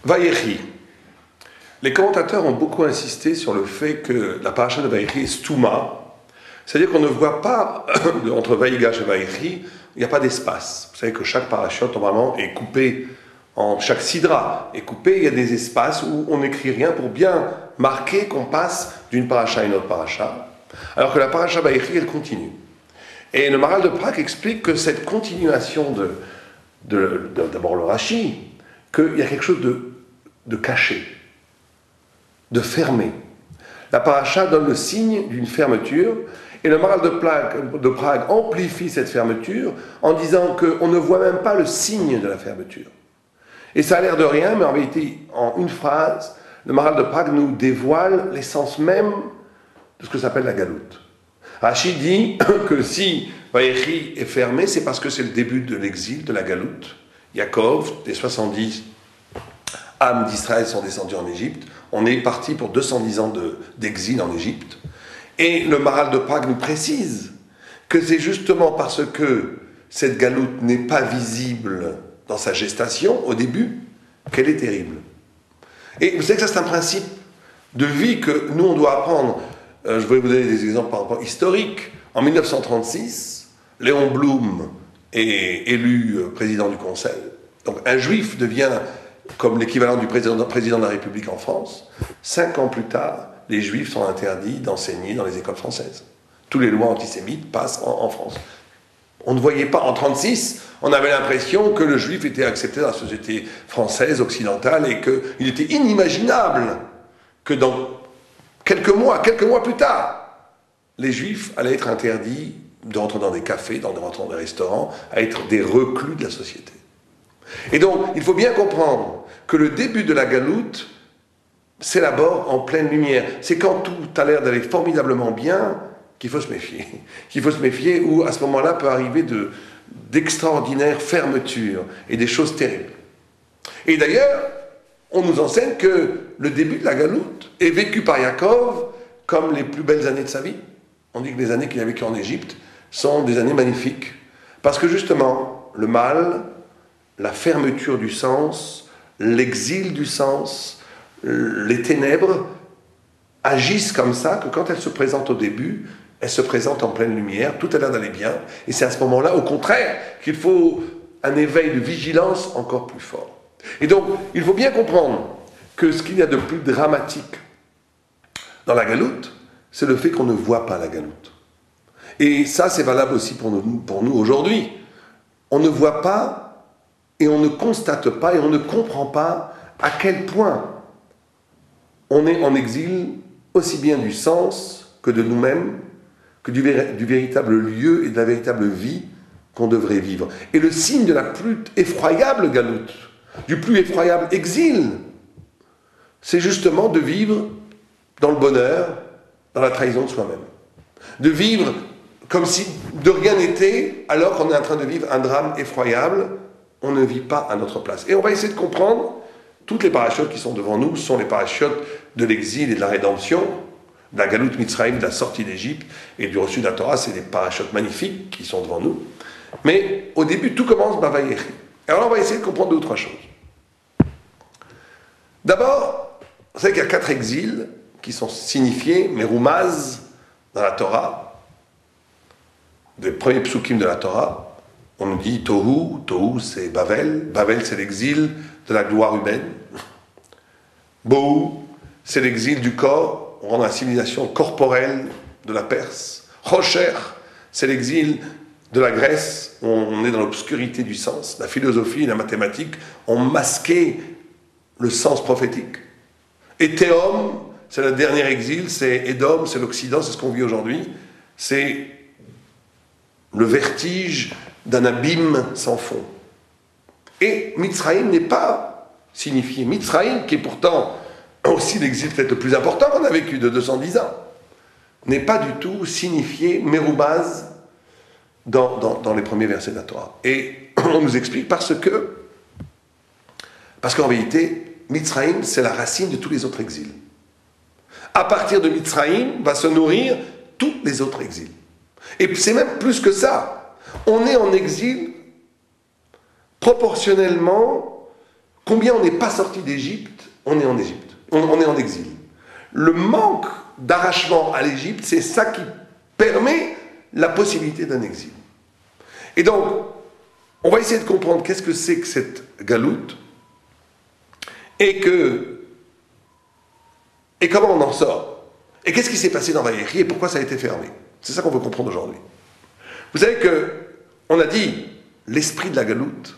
Vayechi. Les commentateurs ont beaucoup insisté sur le fait que la paracha de Vayechi est stouma, c'est-à-dire qu'on ne voit pas, entre Vayigash et Vayechi, il n'y a pas d'espace. Vous savez que chaque parachute, normalement, est coupé, chaque sidra est coupé, il y a des espaces où on n'écrit rien pour bien marquer qu'on passe d'une paracha à une autre paracha, alors que la paracha Vayechi, elle continue. Et le Maharal de Prague explique que cette continuation d'abord le Rashi, qu'il y a quelque chose de caché, de fermé. La paracha donne le signe d'une fermeture, et le Maharal de Prague amplifie cette fermeture en disant qu'on ne voit même pas le signe de la fermeture. Et ça a l'air de rien, mais en réalité, en une phrase, le Maharal de Prague nous dévoile l'essence même de ce que s'appelle la galoute. Rashi dit que si Vayechi est fermé, c'est parce que c'est le début de l'exil, de la galoute. Yaakov, les 70 âmes d'Israël sont descendues en Égypte. On est parti pour 210 ans d'exil en Égypte. Et le Maharal de Prague nous précise que c'est justement parce que cette galoute n'est pas visible dans sa gestation, au début, qu'elle est terrible. Et vous savez que ça, c'est un principe de vie que nous, on doit apprendre. Je vais vous donner des exemples par rapport historiques. En 1936, Léon Blum est élu président du Conseil. Donc un juif devient comme l'équivalent du président de la République en France. 5 ans plus tard, les juifs sont interdits d'enseigner dans les écoles françaises. Toutes les lois antisémites passent en France. On ne voyait pas, en 1936, on avait l'impression que le juif était accepté dans la société française, occidentale, et qu'il était inimaginable que dans quelques mois plus tard, les juifs allaient être interdits de rentrer dans des cafés, de rentrer dans des restaurants, à être des reclus de la société. Et donc, il faut bien comprendre que le début de la galoute s'élabore en pleine lumière. C'est quand tout a l'air d'aller formidablement bien qu'il faut se méfier. Qu'il faut se méfier, où à ce moment-là peut arriver d'extraordinaires fermetures et des choses terribles. Et d'ailleurs, on nous enseigne que le début de la galoute est vécu par Yaakov comme les plus belles années de sa vie. On dit que les années qu'il a vécues en Égypte sont des années magnifiques. Parce que justement, le mal, la fermeture du sens, l'exil du sens, les ténèbres agissent comme ça que quand elles se présentent au début, elles se présentent en pleine lumière, tout a l'air d'aller bien, et c'est à ce moment-là, au contraire, qu'il faut un éveil de vigilance encore plus fort. Et donc, il faut bien comprendre que ce qu'il y a de plus dramatique dans la galoute, c'est le fait qu'on ne voit pas la galoute. Et ça, c'est valable aussi pour nous aujourd'hui. On ne voit pas, et on ne constate pas, et on ne comprend pas à quel point on est en exil, aussi bien du sens que de nous-mêmes, que du véritable lieu et de la véritable vie qu'on devrait vivre. Et le signe de la plus effroyable galoute, du plus effroyable exil, c'est justement de vivre dans le bonheur, dans la trahison de soi-même. De vivre comme si de rien n'était, alors qu'on est en train de vivre un drame effroyable, on ne vit pas à notre place. Et on va essayer de comprendre, toutes les parachutes qui sont devant nous sont les parachutes de l'exil et de la rédemption, de la galoute Mitzrayim, de la sortie d'Égypte et du reçu de la Torah, c'est des parachutes magnifiques qui sont devant nous. Mais au début, tout commence par Vayechi. Alors là, on va essayer de comprendre 2 ou 3 choses. D'abord, vous savez qu'il y a 4 exils qui sont signifiés, Merumaz, dans la Torah, des premiers psukim de la Torah. On nous dit Tohu, Tohu c'est Bavel, Bavel c'est l'exil de la gloire humaine. Bohu, c'est l'exil du corps, on rentre dans la civilisation corporelle de la Perse. Rocher, c'est l'exil de la Grèce, où on est dans l'obscurité du sens. La philosophie et la mathématique ont masqué le sens prophétique. Et Théom, c'est le dernier exil, c'est Édom, c'est l'Occident, c'est ce qu'on vit aujourd'hui. C'est le vertige d'un abîme sans fond. Et Mitzrayim n'est pas signifié. Mitzrayim, qui est pourtant aussi l'exil peut-être le plus important qu'on a vécu de 210 ans, n'est pas du tout signifié Merubaz dans les premiers versets de la Torah. Et on nous explique parce qu'en réalité, Mitzrayim, c'est la racine de tous les autres exils. À partir de Mitzrayim, va se nourrir tous les autres exils. Et c'est même plus que ça. On est en exil proportionnellement combien on n'est pas sorti d'Égypte, on est en Égypte, on est en exil. Le manque d'arrachement à l'Égypte, c'est ça qui permet la possibilité d'un exil. Et donc, on va essayer de comprendre qu'est-ce que c'est que cette galoute et comment on en sort. Et qu'est-ce qui s'est passé dans Vaïchi et pourquoi ça a été fermé. C'est ça qu'on veut comprendre aujourd'hui. Vous savez qu'on a dit, l'esprit de la galoute,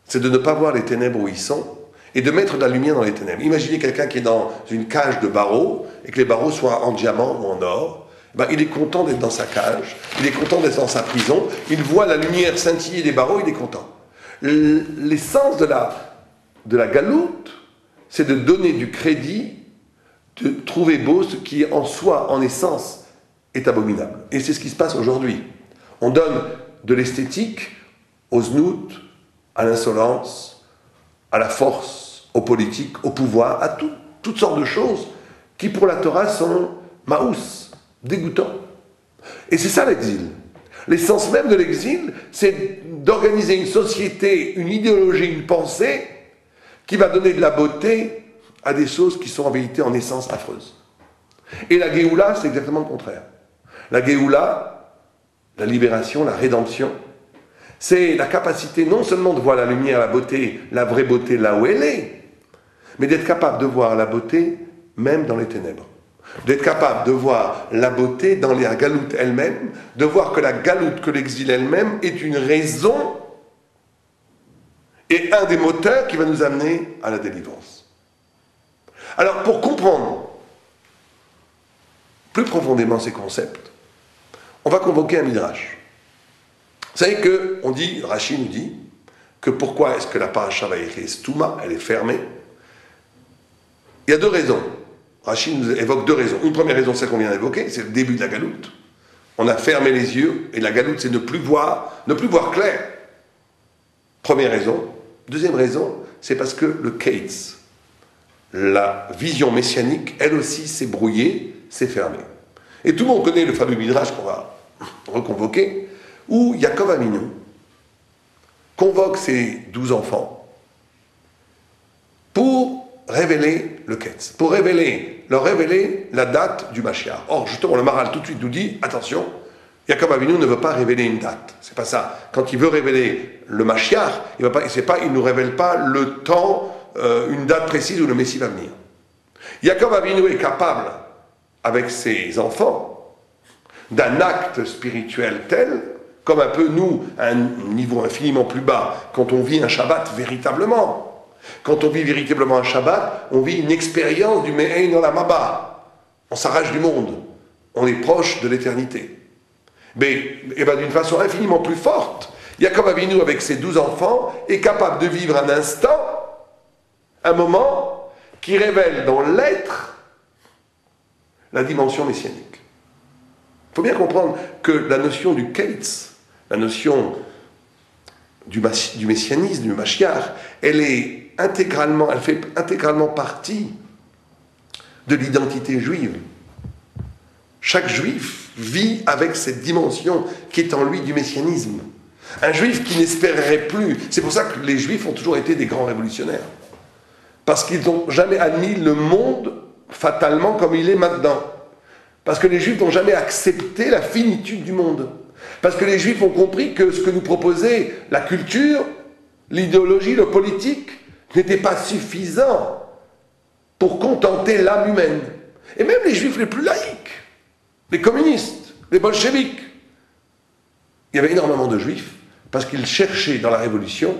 c'est de ne pas voir les ténèbres où ils sont et de mettre de la lumière dans les ténèbres. Imaginez quelqu'un qui est dans une cage de barreaux et que les barreaux soient en diamant ou en or. Ben, il est content d'être dans sa cage, il est content d'être dans sa prison, il voit la lumière scintiller des barreaux, il est content. L'essence de la galoute, c'est de donner du crédit, de trouver beau ce qui en soi, en essence, est abominable. Et c'est ce qui se passe aujourd'hui. On donne de l'esthétique au znout, à l'insolence, à la force, aux politiques, au pouvoir, à toutes sortes de choses qui pour la Torah sont maous, dégoûtants. Et c'est ça l'exil. L'essence même de l'exil, c'est d'organiser une société, une idéologie, une pensée qui va donner de la beauté à des choses qui sont en vérité en essence affreuses. Et la Géoula, c'est exactement le contraire. La Géoula, la libération, la rédemption, c'est la capacité non seulement de voir la lumière, la beauté, la vraie beauté là où elle est, mais d'être capable de voir la beauté même dans les ténèbres. D'être capable de voir la beauté dans la galoute elle-même, de voir que la galoute, que l'exil elle-même est une raison et un des moteurs qui va nous amener à la délivrance. Alors, pour comprendre plus profondément ces concepts, on va convoquer un midrash. Vous savez qu'on dit, Rashi nous dit, que pourquoi est-ce que la paracha Vaïchi Stouma, elle est fermée? Il y a deux raisons. Rashi nous évoque deux raisons. Une première raison, celle qu'on vient d'évoquer, c'est le début de la galoute. On a fermé les yeux, et la galoute, c'est ne plus voir clair. Première raison. Deuxième raison, c'est parce que le Kates, la vision messianique, elle aussi s'est brouillée, s'est fermée. Et tout le monde connaît le fameux midrash qu'on va reconvoquer, où Yaakov Avinu convoque ses 12 enfants pour révéler le Ketz, pour leur révéler la date du Mashiach. Or, justement, le Maral tout de suite nous dit, attention, Yaakov Avinu ne veut pas révéler une date. C'est pas ça. Quand il veut révéler le Mashiach, il ne nous révèle pas le temps, une date précise où le Messie va venir. Yaakov Avinu est capable, avec ses enfants, d'un acte spirituel tel, comme un peu nous, à un niveau infiniment plus bas, quand on vit un Shabbat véritablement. Quand on vit véritablement un Shabbat, on vit une expérience du Me'ein Olam Haba. On s'arrache du monde. On est proche de l'éternité. Mais d'une façon infiniment plus forte, Yaakov Avinu, avec ses 12 enfants, est capable de vivre un instant, un moment, qui révèle dans l'être la dimension messianique. Il faut bien comprendre que la notion du Kates, la notion du messianisme, du Mashiach, elle fait intégralement partie de l'identité juive. Chaque juif vit avec cette dimension qui est en lui du messianisme. Un juif qui n'espérerait plus, c'est pour ça que les juifs ont toujours été des grands révolutionnaires. Parce qu'ils n'ont jamais admis le monde fatalement comme il est maintenant. Parce que les juifs n'ont jamais accepté la finitude du monde. Parce que les juifs ont compris que ce que nous proposait la culture, l'idéologie, le politique, n'était pas suffisant pour contenter l'âme humaine. Et même les juifs les plus laïcs, les communistes, les bolcheviks, il y avait énormément de juifs parce qu'ils cherchaient dans la Révolution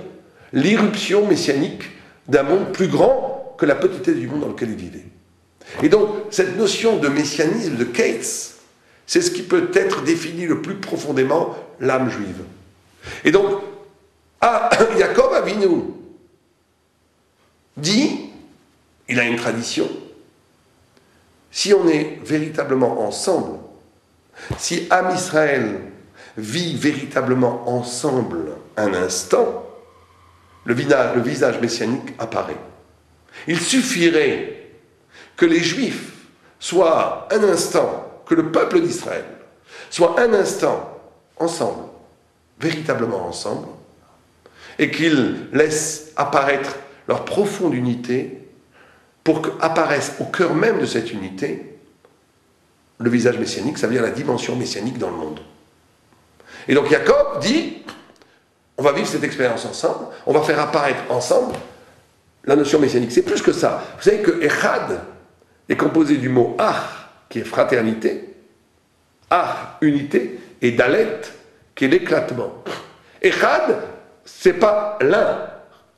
l'irruption messianique d'un monde plus grand que la petitesse du monde dans lequel ils vivaient. Et donc, cette notion de messianisme, de Kates, c'est ce qui peut être défini le plus profondément l'âme juive. Et donc, Yaakov Avinu dit, il a une tradition, si on est véritablement ensemble, si Am Israël vit véritablement ensemble un instant, le visage messianique apparaît. Il suffirait que les Juifs soient un instant, que le peuple d'Israël soit un instant ensemble, véritablement ensemble, et qu'ils laissent apparaître leur profonde unité, pour qu'apparaisse au cœur même de cette unité le visage messianique, ça veut dire la dimension messianique dans le monde. Et donc Jacob dit, on va vivre cette expérience ensemble, on va faire apparaître ensemble la notion messianique. C'est plus que ça. Vous savez que Echad est composé du mot Ach, qui est fraternité, Ach, unité, et Dalet, qui est l'éclatement. Echad, c'est pas l'un.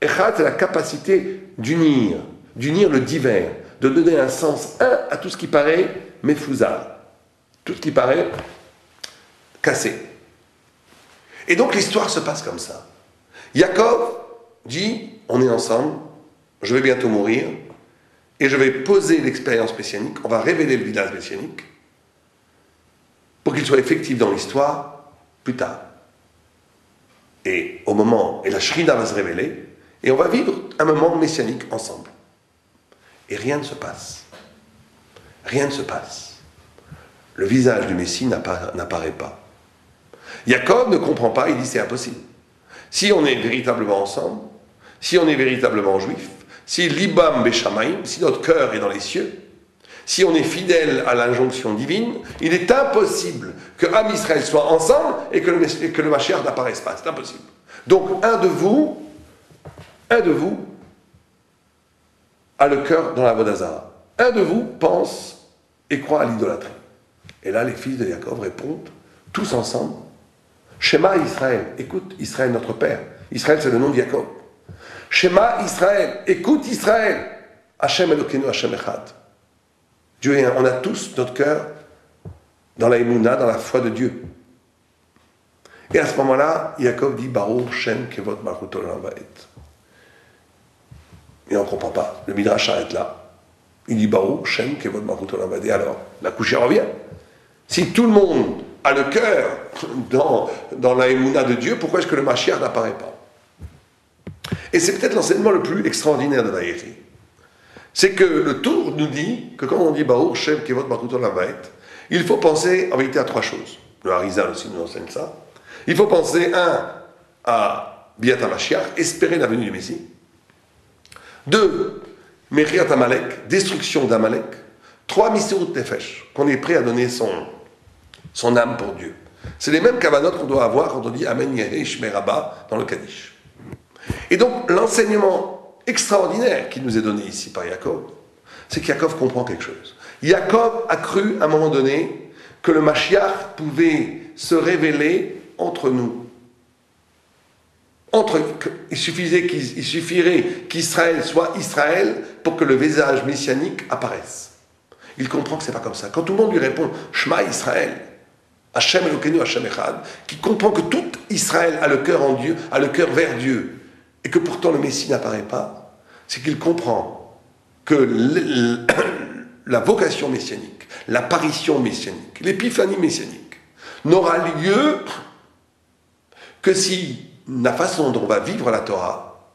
Echad, c'est la capacité d'unir le divers, de donner un sens un à tout ce qui paraît méfouzal, tout ce qui paraît cassé. Et donc l'histoire se passe comme ça. Jacob dit, on est ensemble, je vais bientôt mourir, et je vais poser l'expérience messianique, on va révéler le visage messianique, pour qu'il soit effectif dans l'histoire plus tard. Et au moment, et la Shrina va se révéler, et on va vivre un moment messianique ensemble. Et rien ne se passe. Rien ne se passe. Le visage du Messie n'apparaît pas. Jacob ne comprend pas, il dit c'est impossible. Si on est véritablement ensemble, si on est véritablement juif, si l'ibam béchamaïm, si notre cœur est dans les cieux, si on est fidèle à l'injonction divine, il est impossible que Am Israël soit ensemble et que le Mashiach n'apparaisse pas. C'est impossible. Donc un de vous a le cœur dans la Vodazara. Un de vous pense et croit à l'idolâtrie. Et là, les fils de Jacob répondent, tous ensemble, Shema Israël, écoute Israël notre Père. Israël, c'est le nom de Jacob. Shema Israël, écoute Israël. Hashem Elokeinu, Hashem Echad. Dieu est un. On a tous notre cœur dans la Emouna, dans la foi de Dieu. Et à ce moment-là, Jacob dit Baruch Shem Kevod Malchut Olam Vaed. Et on ne comprend pas. Le Midrash s'arrête là. Il dit Baruch Shem Kevod Malchut Olam Vaed. Et alors, la couchée revient. Si tout le monde a le cœur dans la Emouna de Dieu, pourquoi est-ce que le Mashiach n'apparaît pas? Et c'est peut-être l'enseignement le plus extraordinaire de Vaïri. C'est que le Tour nous dit que quand on dit Baruch Shem Kevod Malchut Olam Vaed, il faut penser en vérité à trois choses. Le Harizal aussi nous enseigne ça. Il faut penser, à Biat HaMashiach, espérer la venue du Messie. 2, Mechiat Amalek, destruction d'Amalek. 3, Misirut Nefesh, qu'on est prêt à donner son âme pour Dieu. C'est les mêmes kavanotes qu'on doit avoir quand on dit Amen Yehei Shmei Rabba dans le Kaddish. Et donc, l'enseignement extraordinaire qui nous est donné ici par Jacob, c'est que Jacob comprend quelque chose. Jacob a cru à un moment donné que le Mashiach pouvait se révéler entre nous. Il suffirait qu'Israël soit Israël pour que le visage messianique apparaisse. Il comprend que ce n'est pas comme ça. Quand tout le monde lui répond Shema Israël, Hashem Elokeinu Hashem Echad, qui comprend que tout Israël a le cœur en Dieu, a le cœur vers Dieu, et que pourtant le Messie n'apparaît pas, c'est qu'il comprend que la vocation messianique, l'apparition messianique, l'épiphanie messianique n'aura lieu que si la façon dont on va vivre la Torah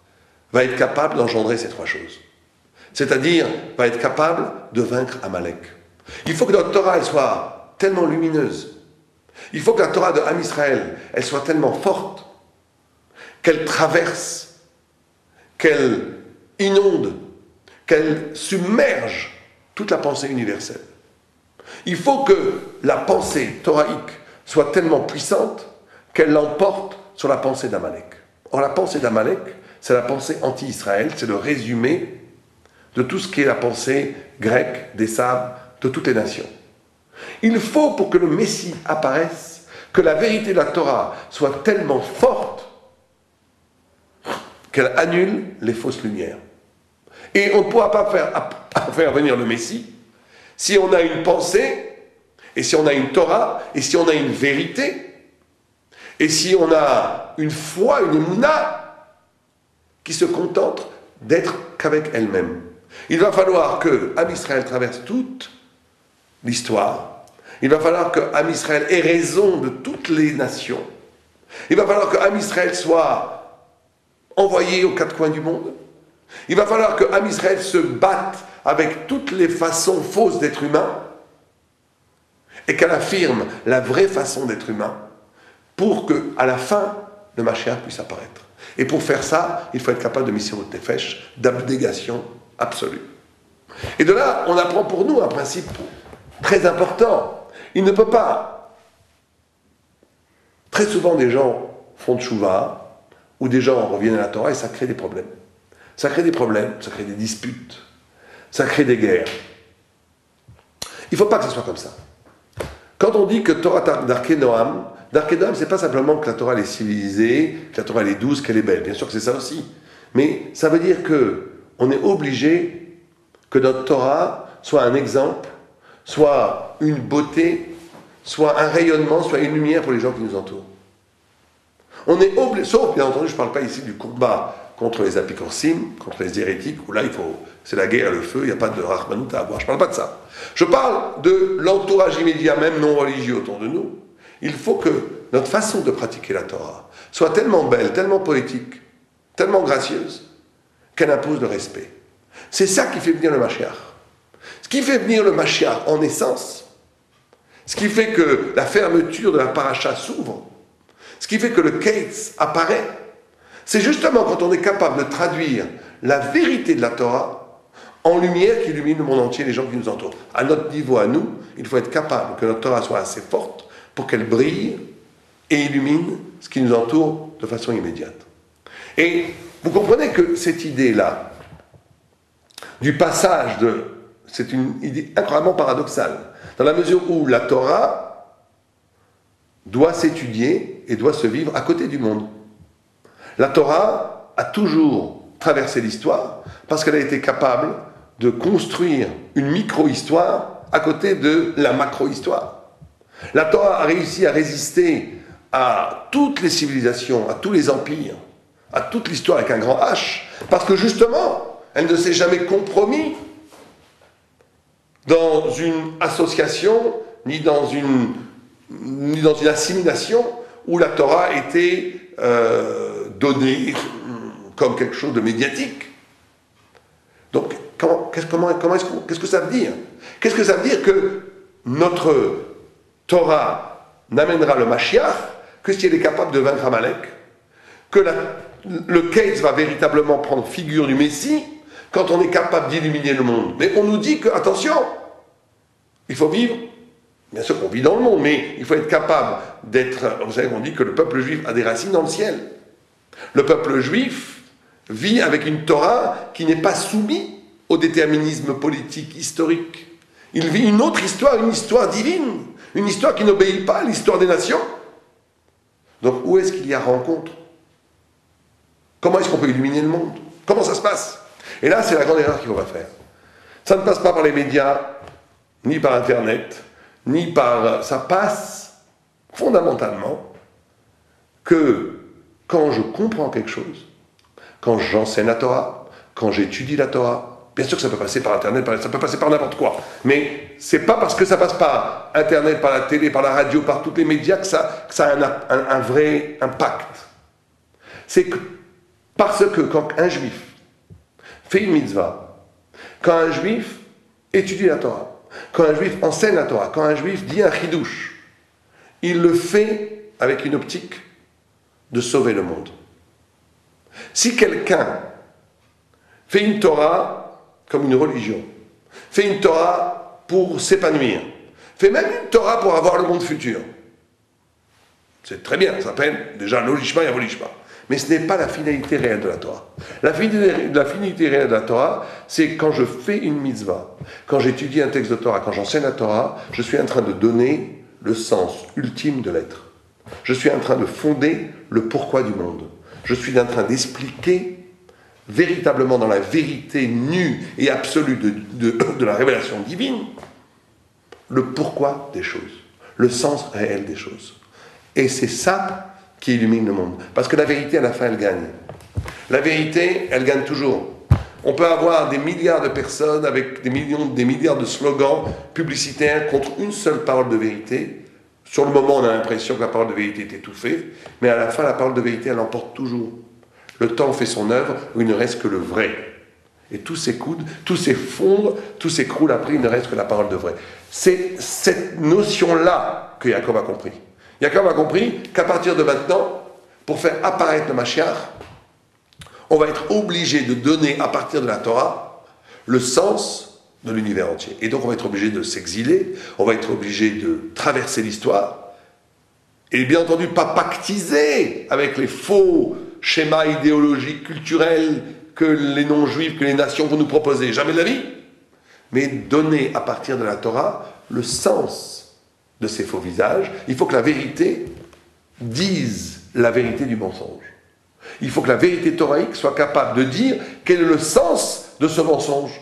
va être capable d'engendrer ces trois choses. C'est-à-dire, va être capable de vaincre Amalek. Il faut que notre Torah, elle soit tellement lumineuse. Il faut que la Torah de Am Israël, elle soit tellement forte, qu'elle traverse, qu'elle inonde, qu'elle submerge toute la pensée universelle. Il faut que la pensée toraïque soit tellement puissante qu'elle l'emporte sur la pensée d'Amalek. Or, la pensée d'Amalek, c'est la pensée anti-Israël, c'est le résumé de tout ce qui est la pensée grecque, des Sables, de toutes les nations. Il faut, pour que le Messie apparaisse, que la vérité de la Torah soit tellement forte qu'elle annule les fausses lumières. Et on ne pourra pas faire venir le Messie si on a une pensée, et si on a une Torah, et si on a une vérité, et si on a une foi, une émouna, qui se contente d'être qu'avec elle-même. Il va falloir que Am Israël traverse toute l'histoire. Il va falloir que Am Israël ait raison de toutes les nations. Il va falloir que Am Israël soit envoyé aux quatre coins du monde. Il va falloir que Am Israël se batte avec toutes les façons fausses d'être humain et qu'elle affirme la vraie façon d'être humain pour que, à la fin, le Mashiach puisse apparaître. Et pour faire ça, il faut être capable de Messirut Nefesh, d'abnégation absolue. Et de là, on apprend pour nous un principe très important. Il ne peut pas. Très souvent, des gens font tchouva, ou des gens reviennent à la Torah et ça crée des problèmes. Ça crée des problèmes, ça crée des disputes, ça crée des guerres. Il ne faut pas que ce soit comme ça. Quand on dit que Torah Darkei Noam, ce n'est pas simplement que la Torah elle est civilisée, que la Torah elle est douce, qu'elle est belle. Bien sûr que c'est ça aussi. Mais ça veut dire qu'on est obligé que notre Torah soit un exemple, soit une beauté, soit un rayonnement, soit une lumière pour les gens qui nous entourent. On est obligé, sauf bien entendu, je ne parle pas ici du combat contre les apicorsim, contre les hérétiques, où là c'est la guerre et le feu, il n'y a pas de rachmanout à avoir. Je ne parle pas de ça. Je parle de l'entourage immédiat, même non religieux autour de nous. Il faut que notre façon de pratiquer la Torah soit tellement belle, tellement poétique, tellement gracieuse, qu'elle impose le respect. C'est ça qui fait venir le Mashiach. Ce qui fait venir le Mashiach en essence, ce qui fait que la fermeture de la paracha s'ouvre, ce qui fait que le Keitz apparaît, c'est justement quand on est capable de traduire la vérité de la Torah en lumière qui illumine le monde entier, les gens qui nous entourent. À notre niveau, à nous, il faut être capable que notre Torah soit assez forte pour qu'elle brille et illumine ce qui nous entoure de façon immédiate. Et vous comprenez que cette idée-là, du passage c'est une idée incroyablement paradoxale, dans la mesure où la Torah doit s'étudier et doit se vivre à côté du monde. La Torah a toujours traversé l'histoire parce qu'elle a été capable de construire une micro-histoire à côté de la macro-histoire. La Torah a réussi à résister à toutes les civilisations, à tous les empires, à toute l'histoire avec un grand H, parce que justement, elle ne s'est jamais compromise dans une association, ni dans une assimilation où la Torah était donnée comme quelque chose de médiatique. Donc, qu'est-ce que ça veut dire? Qu'est-ce que ça veut dire que notre Torah n'amènera le Mashiach que si elle est capable de vaincre Amalek, que le Keitz va véritablement prendre figure du Messie quand on est capable d'illuminer le monde. Mais on nous dit que, attention, il faut vivre, bien sûr qu'on vit dans le monde, mais il faut être capable d'être, vous savez, on dit que le peuple juif a des racines dans le ciel. Le peuple juif vit avec une Torah qui n'est pas soumise au déterminisme politique, historique. Il vit une autre histoire, une histoire divine, une histoire qui n'obéit pas à l'histoire des nations. Donc où est-ce qu'il y a rencontre? Comment est-ce qu'on peut illuminer le monde? Comment ça se passe? Et là, c'est la grande erreur qu'il ne faut pas faire. Ça ne passe pas par les médias, ni par Internet, ni par... Ça passe fondamentalement que quand je comprends quelque chose, quand j'enseigne la Torah, quand j'étudie la Torah, bien sûr que ça peut passer par Internet, ça peut passer par n'importe quoi, mais c'est pas parce que ça passe par Internet, par la télé, par la radio, par tous les médias que ça a un vrai impact. C'est que parce que quand un juif fait une mitzvah, quand un juif étudie la Torah, quand un juif enseigne la Torah, quand un juif dit un chidouche, il le fait avec une optique de sauver le monde. Si quelqu'un fait une Torah comme une religion, fait une Torah pour s'épanouir, fait même une Torah pour avoir le monde futur, c'est très bien, ça s'appelle déjà l'olishma et avolishma. Mais ce n'est pas la finalité réelle de la Torah. La finalité réelle de la Torah, c'est quand je fais une mitzvah, quand j'étudie un texte de Torah, quand j'enseigne la Torah, je suis en train de donner le sens ultime de l'être. Je suis en train de fonder le pourquoi du monde. Je suis en train d'expliquer véritablement dans la vérité nue et absolue de la révélation divine le pourquoi des choses, le sens réel des choses. Et c'est ça qui illumine le monde. Parce que la vérité, à la fin, elle gagne. La vérité, elle gagne toujours. On peut avoir des milliards de personnes avec des milliards de slogans publicitaires contre une seule parole de vérité. Sur le moment, on a l'impression que la parole de vérité est étouffée, mais à la fin, la parole de vérité, elle emporte toujours. Le temps fait son œuvre, où il ne reste que le vrai. Et tout s'écoule, tout s'effondre, tout s'écroule, après il ne reste que la parole de vrai. C'est cette notion-là que Jacob a compris. Jacob a compris qu'à partir de maintenant, pour faire apparaître le Mashiach, on va être obligé de donner à partir de la Torah le sens de l'univers entier. Et donc on va être obligé de s'exiler, on va être obligé de traverser l'histoire, et bien entendu pas pactiser avec les faux schémas idéologiques, culturels que les non-juifs, que les nations vont nous proposer, jamais de la vie, mais donner à partir de la Torah le sens de ces faux visages. Il faut que la vérité dise la vérité du mensonge. Il faut que la vérité thoraïque soit capable de dire quel est le sens de ce mensonge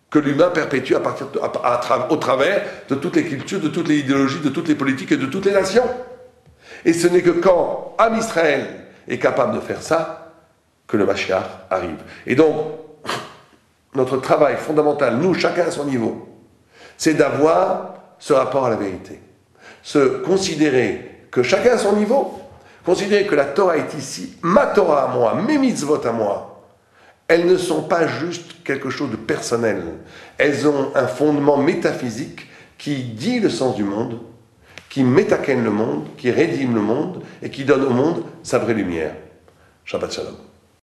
que l'humain perpétue au travers de toutes les cultures, de toutes les idéologies, de toutes les politiques et de toutes les nations. Et ce n'est que quand Am Israël est capable de faire ça que le Mashiach arrive. Et donc, notre travail fondamental, nous, chacun à son niveau, c'est d'avoir ce rapport à la vérité. Se considérer que chacun à son niveau, considérer que la Torah est ici, ma Torah à moi, mes mitzvot à moi, elles ne sont pas juste quelque chose de personnel. Elles ont un fondement métaphysique qui dit le sens du monde, qui métaken le monde, qui rédime le monde et qui donne au monde sa vraie lumière. Shabbat Shalom.